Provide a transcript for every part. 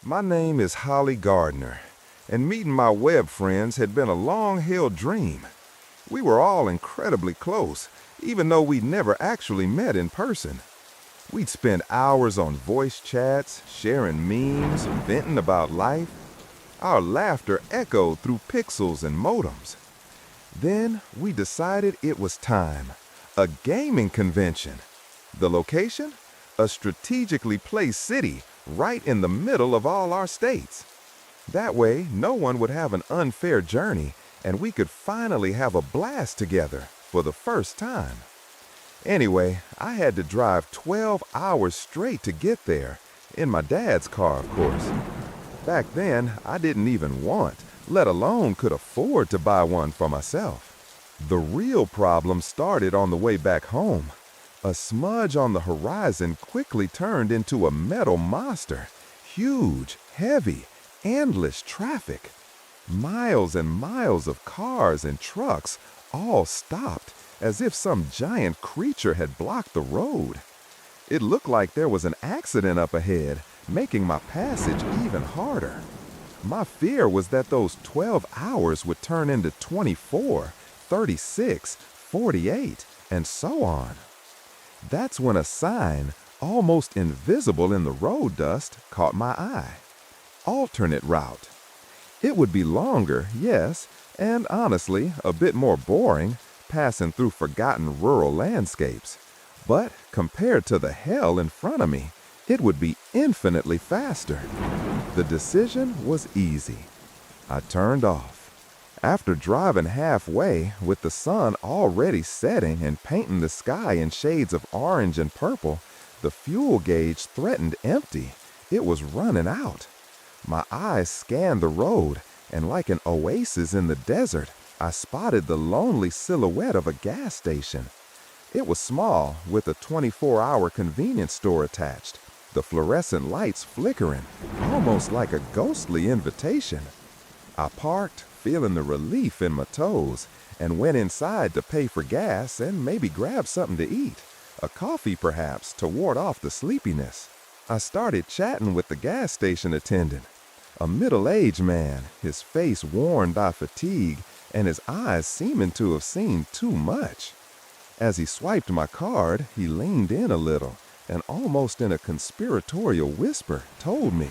My name is Holly Gardner, and meeting my web friends had been a long-held dream. We were all incredibly close, even though we'd never actually met in person. We'd spend hours on voice chats, sharing memes, venting about life. Our laughter echoed through pixels and modems. Then we decided it was time. A gaming convention. The location? A strategically placed city right in the middle of all our states. That way, no one would have an unfair journey, and we could finally have a blast together for the first time. Anyway, I had to drive 12 hours straight to get there, in my dad's car, of course. Back then, I didn't even want, let alone could afford to buy one for myself. The real problem started on the way back home. A smudge on the horizon quickly turned into a metal monster. Huge, heavy, endless traffic. Miles and miles of cars and trucks all stopped as if some giant creature had blocked the road. It looked like there was an accident up ahead, making my passage even harder. My fear was that those 12 hours would turn into 24, 36, 48, and so on. That's when a sign, almost invisible in the road dust, caught my eye. Alternate route. It would be longer, yes, and honestly, a bit more boring, passing through forgotten rural landscapes. But compared to the hell in front of me, it would be infinitely faster. The decision was easy. I turned off. After driving halfway, with the sun already setting and painting the sky in shades of orange and purple, the fuel gauge threatened empty. It was running out. My eyes scanned the road, and like an oasis in the desert, I spotted the lonely silhouette of a gas station. It was small, with a 24-hour convenience store attached, the fluorescent lights flickering, almost like a ghostly invitation. I parked, feeling the relief in my toes, and went inside to pay for gas and maybe grab something to eat, a coffee perhaps, to ward off the sleepiness. I started chatting with the gas station attendant, a middle-aged man, his face worn by fatigue and his eyes seeming to have seen too much. As he swiped my card, he leaned in a little and almost in a conspiratorial whisper told me.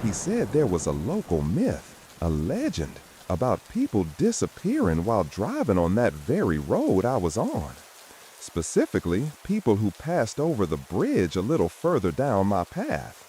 He said there was a local myth, a legend, about people disappearing while driving on that very road I was on. Specifically, people who passed over the bridge a little further down my path.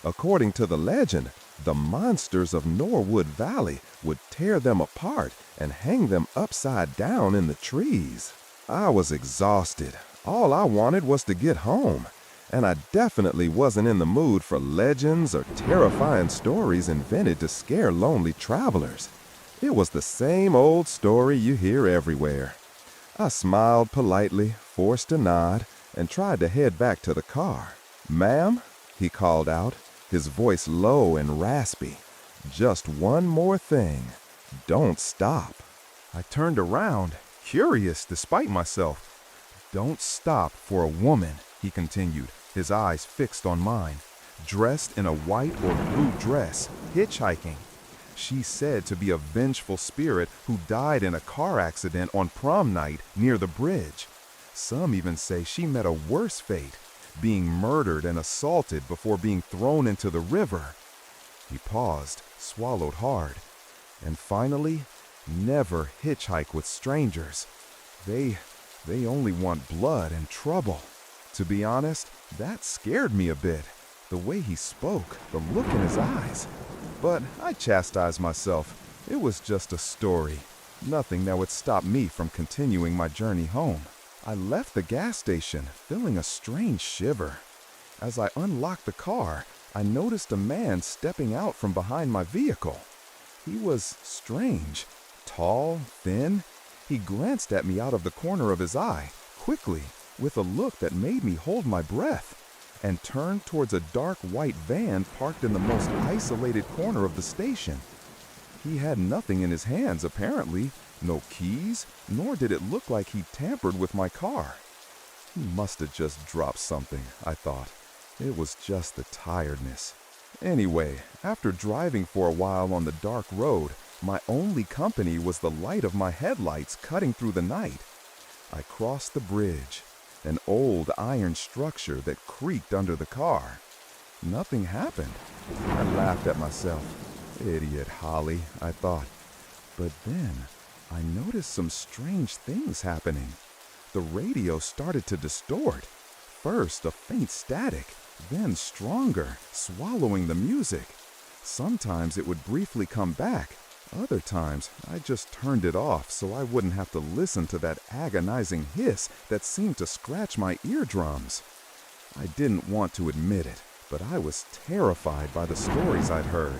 According to the legend, the monsters of Norwood Valley would tear them apart and hang them upside down in the trees. I was exhausted. All I wanted was to get home, and I definitely wasn't in the mood for legends or terrifying stories invented to scare lonely travelers. It was the same old story you hear everywhere. I smiled politely, forced a nod, and tried to head back to the car. "Ma'am," he called out, his voice low and raspy. "Just one more thing. Don't stop." I turned around, curious despite myself. "Don't stop for a woman," he continued, his eyes fixed on mine, dressed in a white or blue dress, hitchhiking. She's said to be a vengeful spirit who died in a car accident on prom night near the bridge. Some even say she met a worse fate, being murdered and assaulted before being thrown into the river. He paused, swallowed hard, and finally, never hitchhike with strangers. They only want blood and trouble. To be honest, that scared me a bit, the way he spoke, the look in his eyes. But I chastised myself. It was just a story, nothing that would stop me from continuing my journey home. I left the gas station, feeling a strange shiver. As I unlocked the car, I noticed a man stepping out from behind my vehicle. He was strange, tall, thin. He glanced at me out of the corner of his eye, quickly, with a look that made me hold my breath, and turned towards a dark white van parked in the most isolated corner of the station. He had nothing in his hands, apparently, no keys, nor did it look like he'd tampered with my car. He must have just dropped something, I thought. It was just the tiredness. Anyway, after driving for a while on the dark road, my only company was the light of my headlights cutting through the night. I crossed the bridge, an old iron structure that creaked under the car. Nothing happened. I laughed at myself. Idiot Holly, I thought. But then, I noticed some strange things happening. The radio started to distort. First, a faint static, then stronger, swallowing the music. Sometimes it would briefly come back. Other times, I just turned it off so I wouldn't have to listen to that agonizing hiss that seemed to scratch my eardrums. I didn't want to admit it, but I was terrified by the stories I'd heard.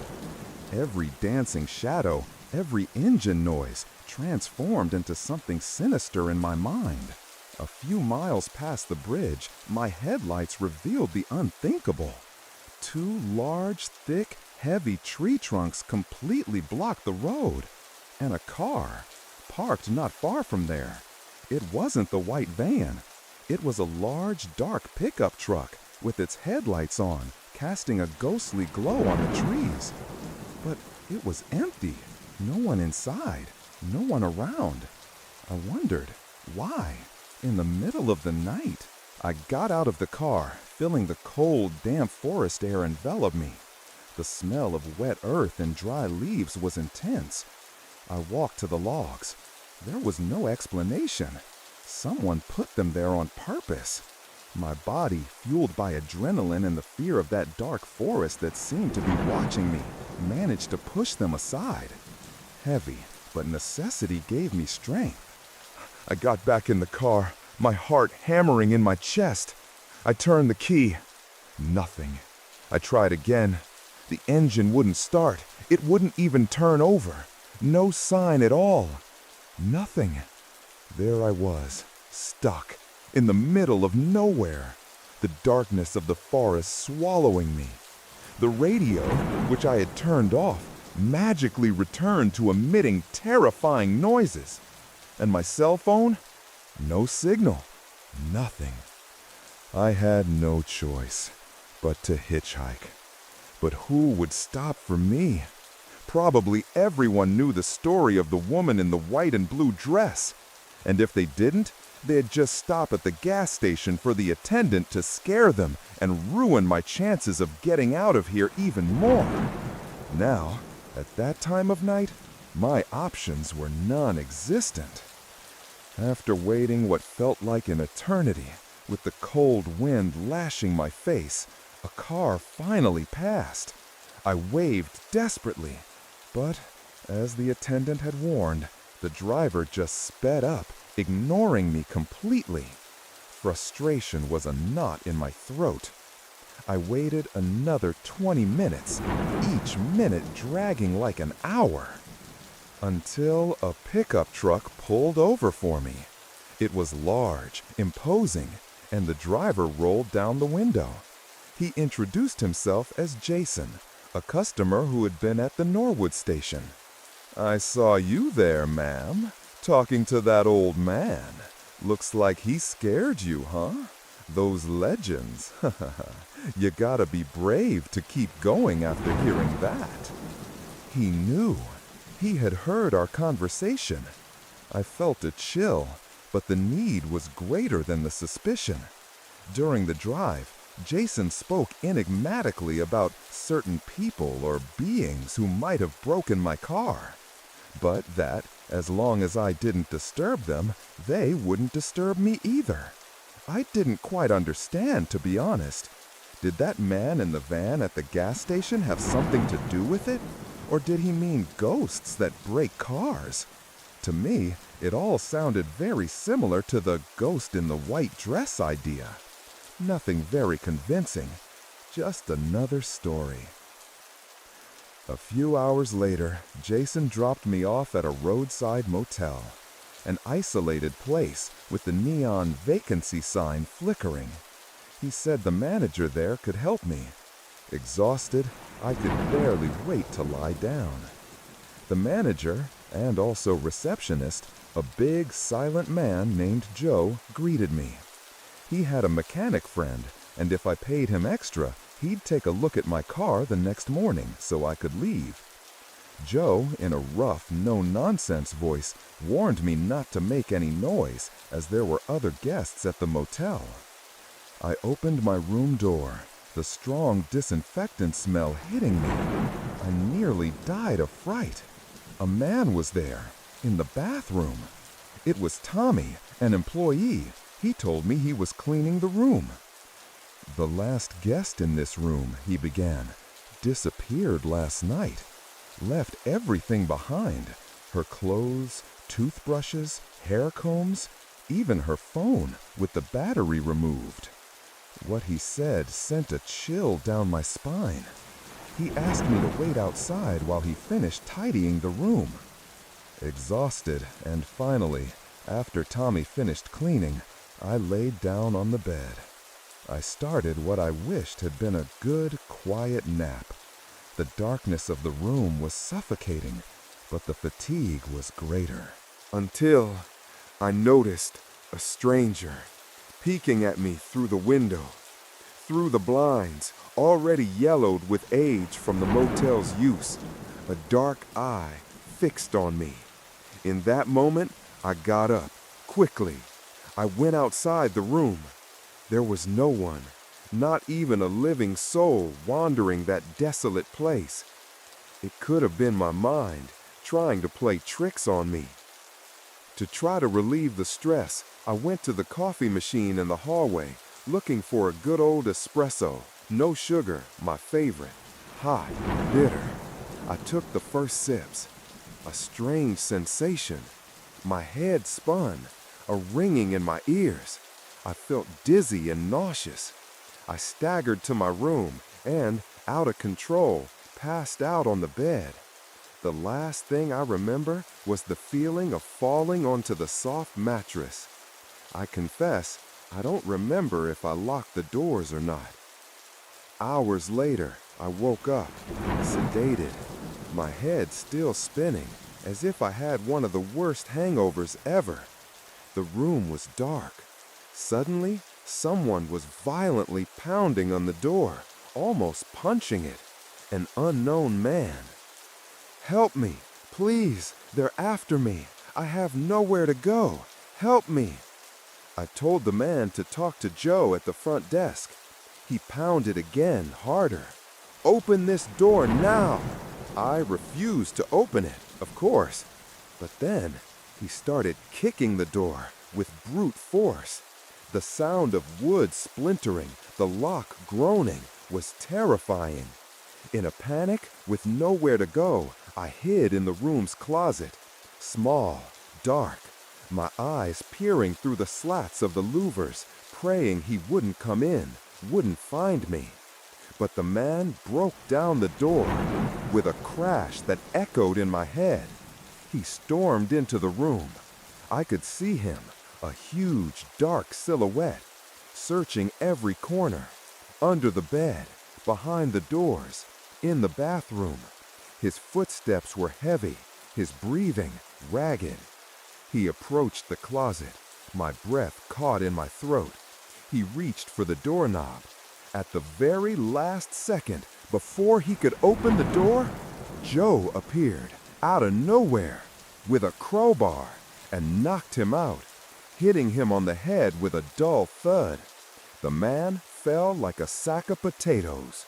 Every dancing shadow, every engine noise, transformed into something sinister in my mind. A few miles past the bridge, my headlights revealed the unthinkable. Two large, thick, heavy tree trunks completely blocked the road, and a car, parked not far from there. It wasn't the white van. It was a large, dark pickup truck with its headlights on, casting a ghostly glow on the trees. But it was empty. No one inside. No one around. I wondered, why? In the middle of the night? I got out of the car, feeling the cold, damp forest air envelop me. The smell of wet earth and dry leaves was intense. I walked to the logs. There was no explanation. Someone put them there on purpose. My body, fueled by adrenaline and the fear of that dark forest that seemed to be watching me, managed to push them aside. Heavy, but necessity gave me strength. I got back in the car, my heart hammering in my chest. I turned the key. Nothing. I tried again. The engine wouldn't start. It wouldn't even turn over. No sign at all. Nothing. There I was, stuck, in the middle of nowhere. The darkness of the forest swallowing me. The radio, which I had turned off, magically returned to emitting terrifying noises. And my cell phone? No signal. Nothing. I had no choice but to hitchhike. But who would stop for me? Probably everyone knew the story of the woman in the white and blue dress. And if they didn't, they'd just stop at the gas station for the attendant to scare them and ruin my chances of getting out of here even more. Now, at that time of night, my options were non-existent. After waiting what felt like an eternity, with the cold wind lashing my face, a car finally passed. I waved desperately, but, as the attendant had warned, the driver just sped up, ignoring me completely. Frustration was a knot in my throat. I waited another 20 minutes, each minute dragging like an hour, until a pickup truck pulled over for me. It was large, imposing, and the driver rolled down the window. He introduced himself as Jason, a customer who had been at the Norwood station. "I saw you there, ma'am, talking to that old man. Looks like he scared you, huh? Those legends. You gotta be brave to keep going after hearing that." He knew. He had heard our conversation. I felt a chill, but the need was greater than the suspicion. During the drive, Jason spoke enigmatically about certain people or beings who might have broken my car, but that, as long as I didn't disturb them, they wouldn't disturb me either. I didn't quite understand, to be honest. Did that man in the van at the gas station have something to do with it? Or did he mean ghosts that break cars? To me, it all sounded very similar to the ghost in the white dress idea. Nothing very convincing, just another story. A few hours later, Jason dropped me off at a roadside motel, an isolated place with the neon vacancy sign flickering. He said the manager there could help me. Exhausted, I could barely wait to lie down. The manager, and also receptionist, a big, silent man named Joe, greeted me. He had a mechanic friend, and if I paid him extra, he'd take a look at my car the next morning so I could leave. Joe, in a rough, no-nonsense voice, warned me not to make any noise as there were other guests at the motel. I opened my room door, the strong disinfectant smell hitting me. I nearly died of fright. A man was there, in the bathroom. It was Tommy, an employee. He told me he was cleaning the room. "The last guest in this room," he began, "disappeared last night. Left everything behind. Her clothes, toothbrushes, hair combs, even her phone with the battery removed." What he said sent a chill down my spine. He asked me to wait outside while he finished tidying the room. Exhausted, and finally, after Tommy finished cleaning, I laid down on the bed. I started what I wished had been a good, quiet nap. The darkness of the room was suffocating, but the fatigue was greater. Until I noticed a stranger peeking at me through the window, through the blinds, already yellowed with age from the motel's use, a dark eye fixed on me. In that moment, I got up, quickly. I went outside the room. There was no one, not even a living soul wandering that desolate place. It could have been my mind trying to play tricks on me. To try to relieve the stress, I went to the coffee machine in the hallway, looking for a good old espresso, no sugar, my favorite, hot, bitter. I took the first sips. A strange sensation. My head spun, a ringing in my ears. I felt dizzy and nauseous. I staggered to my room and, out of control, passed out on the bed. The last thing I remember was the feeling of falling onto the soft mattress. I confess, I don't remember if I locked the doors or not. Hours later, I woke up, sedated, my head still spinning, as if I had one of the worst hangovers ever. The room was dark. Suddenly, someone was violently pounding on the door, almost punching it. An unknown man. "Help me, please, they're after me. I have nowhere to go. Help me." I told the man to talk to Joe at the front desk. He pounded again, harder. "Open this door now." I refused to open it, of course. But then he started kicking the door with brute force. The sound of wood splintering, the lock groaning, was terrifying. In a panic, with nowhere to go, I hid in the room's closet. Small, dark, my eyes peering through the slats of the louvers, praying he wouldn't come in, wouldn't find me. But the man broke down the door with a crash that echoed in my head. He stormed into the room. I could see him, a huge, dark silhouette, searching every corner, under the bed, behind the doors, in the bathroom. His footsteps were heavy, his breathing ragged. He approached the closet, my breath caught in my throat. He reached for the doorknob. At the very last second, before he could open the door, Joe appeared, out of nowhere, with a crowbar, and knocked him out, hitting him on the head with a dull thud. The man fell like a sack of potatoes.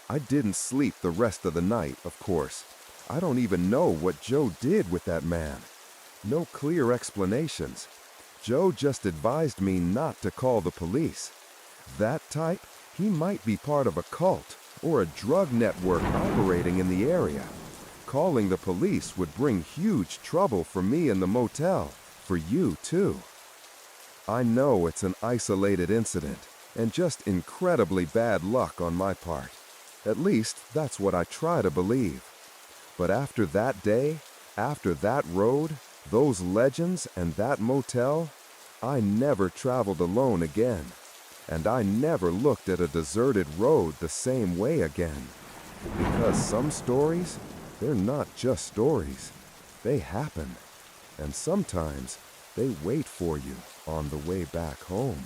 I didn't sleep the rest of the night, of course. I don't even know what Joe did with that man. No clear explanations. Joe just advised me not to call the police. That type, he might be part of a cult or a drug network operating in the area. Calling the police would bring huge trouble for me in the motel, for you too. I know it's an isolated incident and just incredibly bad luck on my part. At least that's what I try to believe. But after that day, after that road, those legends and that motel, I never traveled alone again. And I never looked at a deserted road the same way again. Because some stories, they're not just stories. They happen. And sometimes they wait for you on the way back home.